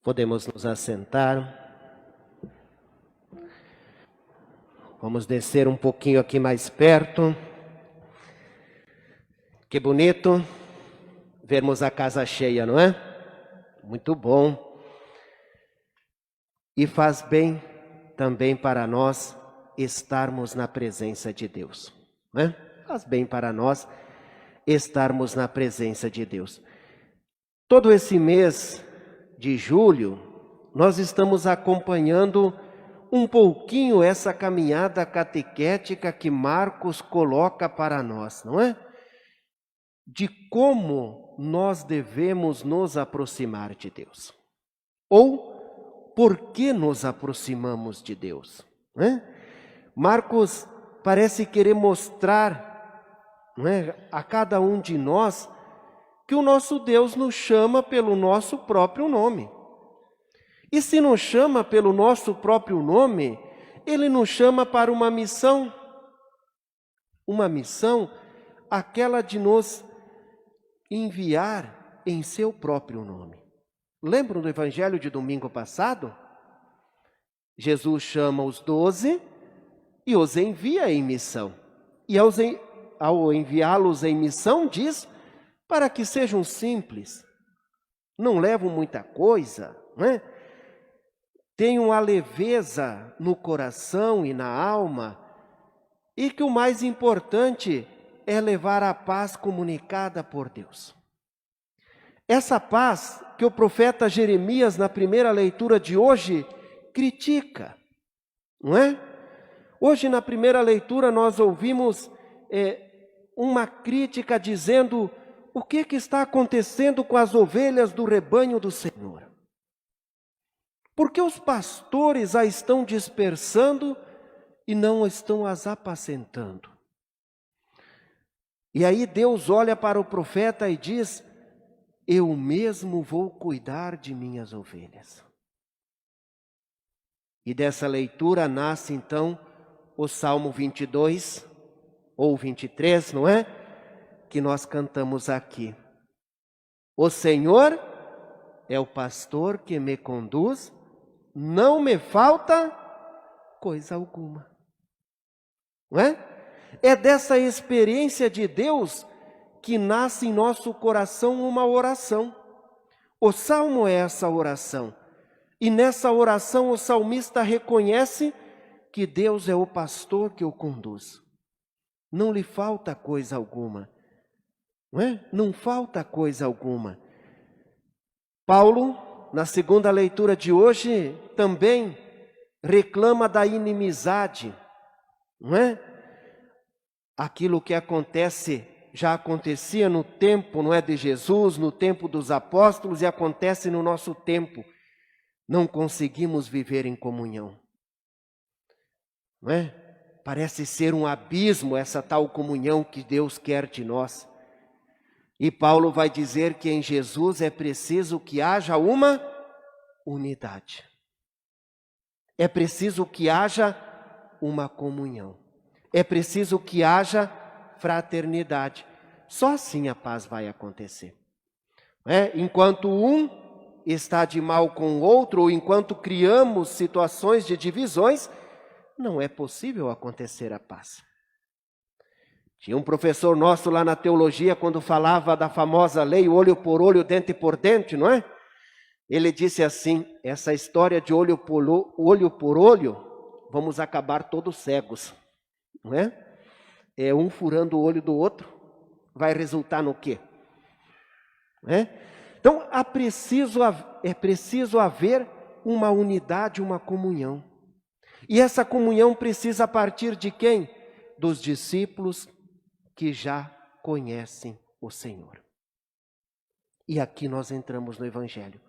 Podemos nos assentar. Vamos descer um pouquinho aqui mais perto. Que bonito vermos a casa cheia, não é? Muito bom. E faz bem também para nós estarmos na presença de Deus, não é? Faz bem para nós estarmos na presença de Deus. Todo esse mês de julho, nós estamos acompanhando um pouquinho essa caminhada catequética que Marcos coloca para nós, não é? De como nós devemos nos aproximar de Deus. Ou por que nos aproximamos de Deus, não é? Marcos parece querer mostrar, não é, a cada um de nós que o nosso Deus nos chama pelo nosso próprio nome. E se nos chama pelo nosso próprio nome, Ele nos chama para uma missão. Uma missão, aquela de nos enviar em seu próprio nome. Lembram do evangelho de domingo passado? Jesus chama os 12 e os envia em missão. E ao enviá-los em missão, diz para que sejam simples, não levam muita coisa, não é? Tenham a leveza no coração e na alma, e que o mais importante é levar a paz comunicada por Deus. Essa paz que o profeta Jeremias, na primeira leitura de hoje, critica, não é? Hoje, na primeira leitura, nós ouvimos uma crítica dizendo o que está acontecendo com as ovelhas do rebanho do Senhor. Porque os pastores a estão dispersando e não estão as apacentando. E aí Deus olha para o profeta e diz: eu mesmo vou cuidar de minhas ovelhas. E dessa leitura nasce então o Salmo 22 ou 23, não é? Que nós cantamos aqui. O Senhor é o pastor que me conduz, não me falta coisa alguma. Não é? É dessa experiência de Deus que nasce em nosso coração uma oração. O Salmo é essa oração. E nessa oração o salmista reconhece que Deus é o pastor que o conduz. Não lhe falta coisa alguma. Não é? Não falta coisa alguma. Paulo, na segunda leitura de hoje, também reclama da inimizade, não é? Aquilo que acontece, já acontecia no tempo, não é, de Jesus, no tempo dos apóstolos, e acontece no nosso tempo. Não conseguimos viver em comunhão, não é? Parece ser um abismo essa tal comunhão que Deus quer de nós. E Paulo vai dizer que em Jesus é preciso que haja uma unidade. É preciso que haja uma comunhão. É preciso que haja fraternidade. Só assim a paz vai acontecer. Enquanto um está de mal com o outro, ou enquanto criamos situações de divisões, não é possível acontecer a paz. Tinha um professor nosso lá na teologia, quando falava da famosa lei, olho por olho, dente por dente, não é? Ele disse assim: essa história de olho por olho, vamos acabar todos cegos, não é? É um furando o olho do outro, vai resultar no quê? Não é? Então, é preciso haver uma unidade, uma comunhão. E essa comunhão precisa partir de quem? Dos discípulos que já conhecem o Senhor. E aqui nós entramos no Evangelho.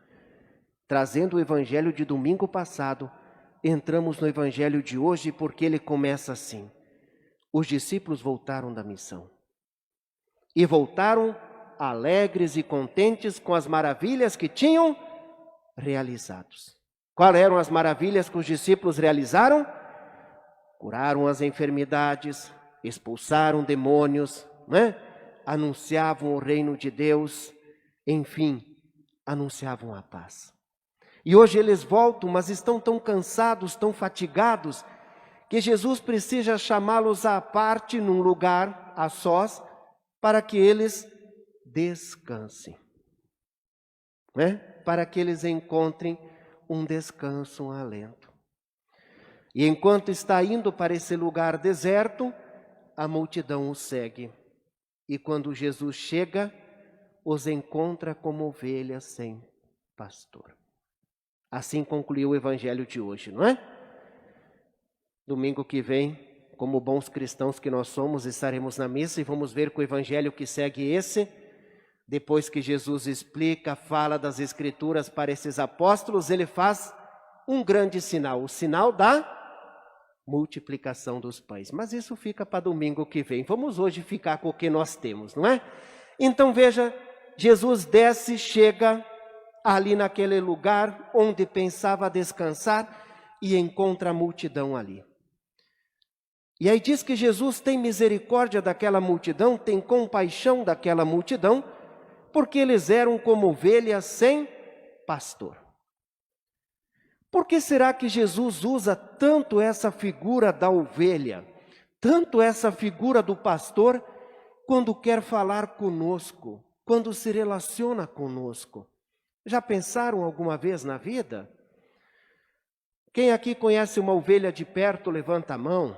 Trazendo o Evangelho de domingo passado, entramos no Evangelho de hoje porque ele começa assim. Os discípulos voltaram da missão. E voltaram alegres e contentes com as maravilhas que tinham realizados. Quais eram as maravilhas que os discípulos realizaram? Curaram as enfermidades, expulsaram demônios, né? Anunciavam o reino de Deus, enfim, anunciavam a paz. E hoje eles voltam, mas estão tão cansados, tão fatigados, que Jesus precisa chamá-los à parte, num lugar a sós, para que eles descansem, né? Para que eles encontrem um descanso, um alento. E enquanto está indo para esse lugar deserto, a multidão o segue. E quando Jesus chega, os encontra como ovelhas sem pastor. Assim concluiu o evangelho de hoje, não é? Domingo que vem, como bons cristãos que nós somos, estaremos na missa e vamos ver que o evangelho que segue esse, depois que Jesus explica, fala das escrituras para esses apóstolos, ele faz um grande sinal, o sinal da multiplicação dos pães. Mas isso fica para domingo que vem. Vamos hoje ficar com o que nós temos, não é? Então veja, Jesus desce, chega ali naquele lugar onde pensava descansar e encontra a multidão ali. E aí diz que Jesus tem misericórdia daquela multidão, tem compaixão daquela multidão, porque eles eram como ovelhas sem pastor. Por que será que Jesus usa tanto essa figura da ovelha, tanto essa figura do pastor, quando quer falar conosco, quando se relaciona conosco? Já pensaram alguma vez na vida? Quem aqui conhece uma ovelha de perto, levanta a mão.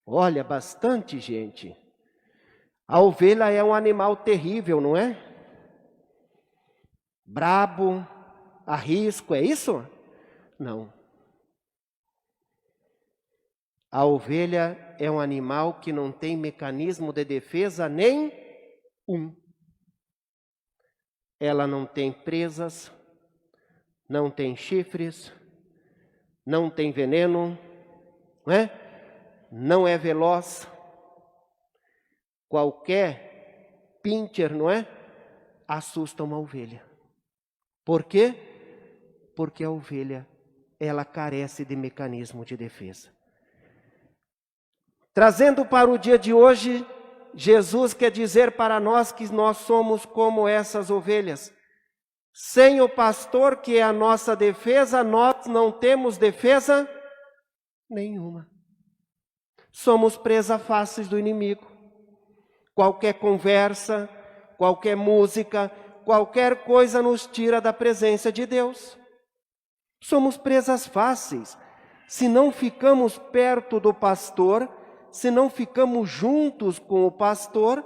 Olha, bastante gente. A ovelha é um animal terrível, não é? Brabo, arrisco, é isso? Não. A ovelha é um animal que não tem mecanismo de defesa nenhum. Ela não tem presas, não tem chifres, não tem veneno, não é? Não é veloz. Qualquer pincher, não é? Assusta uma ovelha. Por quê? Porque a ovelha, ela carece de mecanismo de defesa. Trazendo para o dia de hoje, Jesus quer dizer para nós que nós somos como essas ovelhas. Sem o pastor, que é a nossa defesa, nós não temos defesa nenhuma. Somos presa fáceis do inimigo. Qualquer conversa, qualquer música, qualquer coisa nos tira da presença de Deus. Somos presas fáceis. Se não ficamos perto do pastor, se não ficamos juntos com o pastor,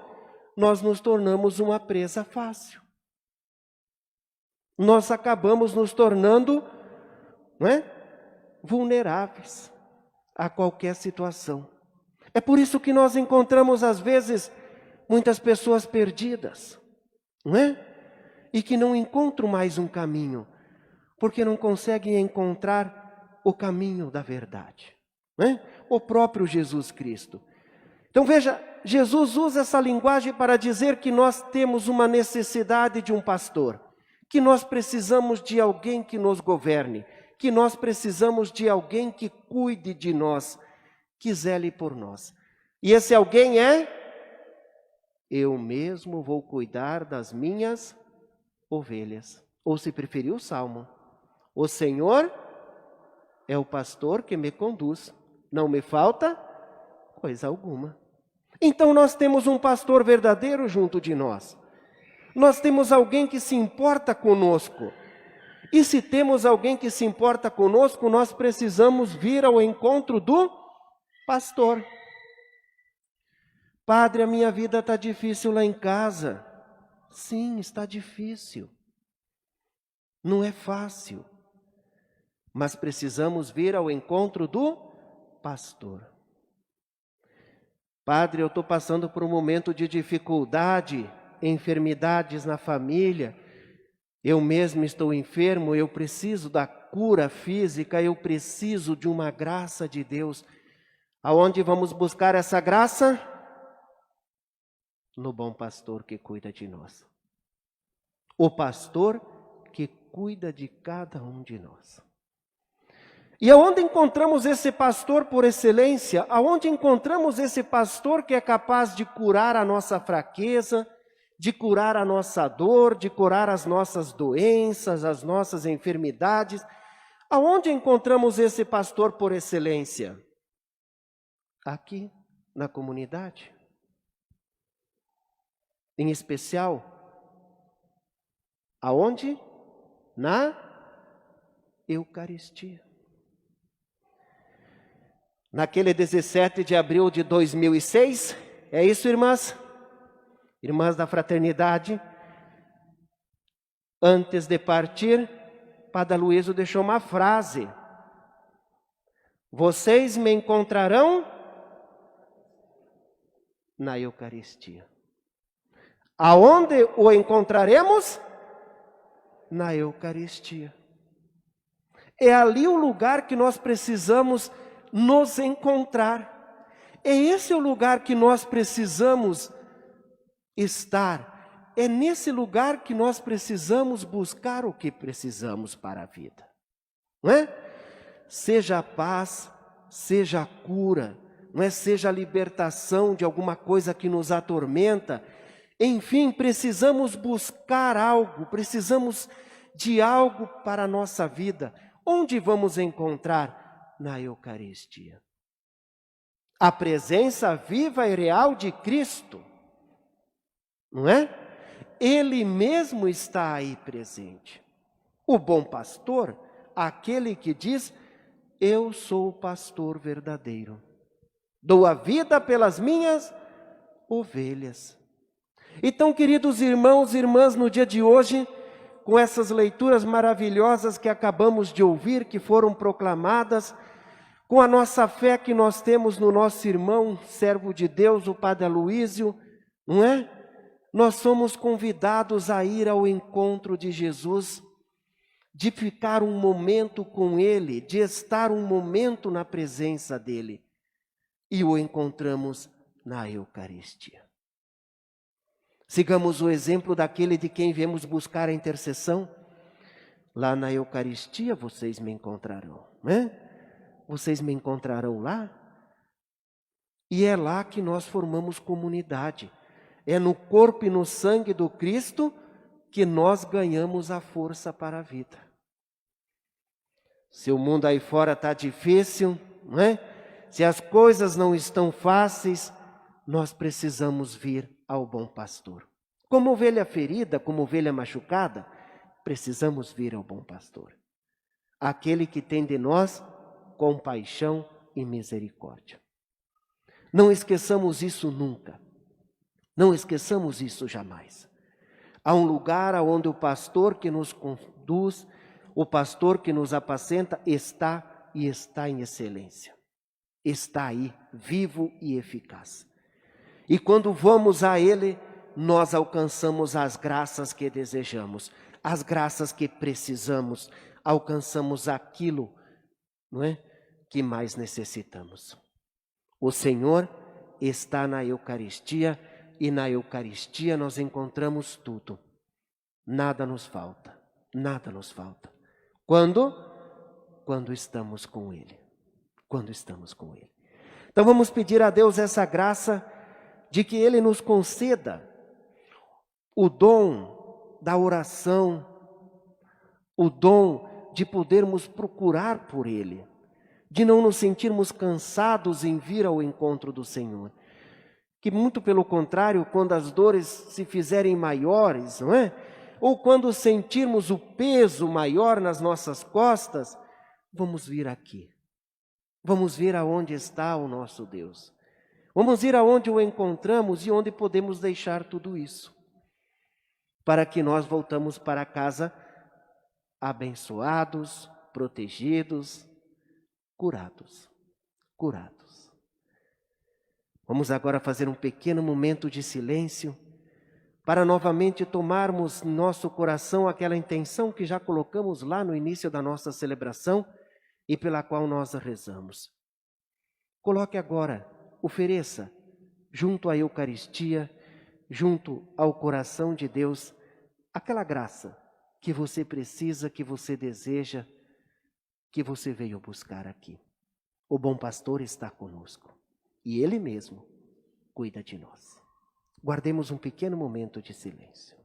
nós nos tornamos uma presa fácil. Nós acabamos nos tornando, não é? Vulneráveis a qualquer situação. É por isso que nós encontramos, às vezes, muitas pessoas perdidas, não é? E que não encontram mais um caminho, porque não conseguem encontrar o caminho da verdade, não é? O próprio Jesus Cristo. Então veja, Jesus usa essa linguagem para dizer que nós temos uma necessidade de um pastor, que nós precisamos de alguém que nos governe, que nós precisamos de alguém que cuide de nós, que zele por nós. E esse alguém é: eu mesmo vou cuidar das minhas ovelhas. Ou, se preferir, o Salmo: o Senhor é o pastor que me conduz, não me falta coisa alguma. Então nós temos um pastor verdadeiro junto de nós. Nós temos alguém que se importa conosco. E se temos alguém que se importa conosco, nós precisamos vir ao encontro do pastor. Padre, a minha vida está difícil lá em casa. Sim, está difícil. Não é fácil. Mas precisamos vir ao encontro do pastor. Padre, eu estou passando por um momento de dificuldade, enfermidades na família. Eu mesmo estou enfermo, eu preciso da cura física, eu preciso de uma graça de Deus. Aonde vamos buscar essa graça? No bom pastor que cuida de nós. O pastor que cuida de cada um de nós. E aonde encontramos esse pastor por excelência? Aonde encontramos esse pastor que é capaz de curar a nossa fraqueza, de curar a nossa dor, de curar as nossas doenças, as nossas enfermidades. Aonde encontramos esse pastor por excelência? Aqui, na comunidade. Em especial, aonde? Na Eucaristia. Naquele 17 de abril de 2006, é isso, irmãs? Irmãs da fraternidade, antes de partir, Padre Aloysio deixou uma frase: vocês me encontrarão na Eucaristia. Aonde o encontraremos? Na Eucaristia. É ali o lugar que nós precisamos nos encontrar. É esse o lugar que nós precisamos estar. É nesse lugar que nós precisamos buscar o que precisamos para a vida. Não é? Seja a paz, seja a cura, não é? Seja a libertação de alguma coisa que nos atormenta. Enfim, precisamos buscar algo, precisamos de algo para a nossa vida. Onde vamos encontrar? Na Eucaristia. A presença viva e real de Cristo, não é? Ele mesmo está aí presente. O bom pastor, aquele que diz: eu sou o pastor verdadeiro, dou a vida pelas minhas ovelhas. Então, queridos irmãos e irmãs, no dia de hoje, com essas leituras maravilhosas que acabamos de ouvir, que foram proclamadas, com a nossa fé que nós temos no nosso irmão, servo de Deus, o Padre Aloysio, não é? Nós somos convidados a ir ao encontro de Jesus, de ficar um momento com Ele, de estar um momento na presença dEle. E o encontramos na Eucaristia. Sigamos o exemplo daquele de quem viemos buscar a intercessão. Lá na Eucaristia vocês me encontrarão, né? Vocês me encontrarão lá. E é lá que nós formamos comunidade. É no corpo e no sangue do Cristo que nós ganhamos a força para a vida. Se o mundo aí fora está difícil, não é? Se as coisas não estão fáceis, nós precisamos vir ao bom pastor. Como ovelha ferida, como ovelha machucada, precisamos vir ao bom pastor. Aquele que tem de nós compaixão e misericórdia. Não esqueçamos isso nunca. Não esqueçamos isso jamais. Há um lugar onde o pastor que nos conduz, o pastor que nos apacenta, está e está em excelência. Está aí, vivo e eficaz. E quando vamos a Ele, nós alcançamos as graças que desejamos, as graças que precisamos, alcançamos aquilo, não é, que mais necessitamos. O Senhor está na Eucaristia e na Eucaristia nós encontramos tudo. Nada nos falta, nada nos falta. Quando? Quando estamos com Ele. Quando estamos com Ele. Então vamos pedir a Deus essa graça de que Ele nos conceda o dom da oração, o dom de podermos procurar por Ele, de não nos sentirmos cansados em vir ao encontro do Senhor. Que muito pelo contrário, quando as dores se fizerem maiores, não é? Ou quando sentirmos o peso maior nas nossas costas, vamos vir aqui. Vamos ver aonde está o nosso Deus. Vamos ir aonde o encontramos e onde podemos deixar tudo isso. Para que nós voltamos para casa abençoados, protegidos, curados. Curados. Vamos agora fazer um pequeno momento de silêncio para novamente tomarmos em nosso coração aquela intenção que já colocamos lá no início da nossa celebração e pela qual nós rezamos. Coloque agora, ofereça, junto à Eucaristia, junto ao coração de Deus, aquela graça que você precisa, que você deseja, que você veio buscar aqui. O bom pastor está conosco e Ele mesmo cuida de nós. Guardemos um pequeno momento de silêncio.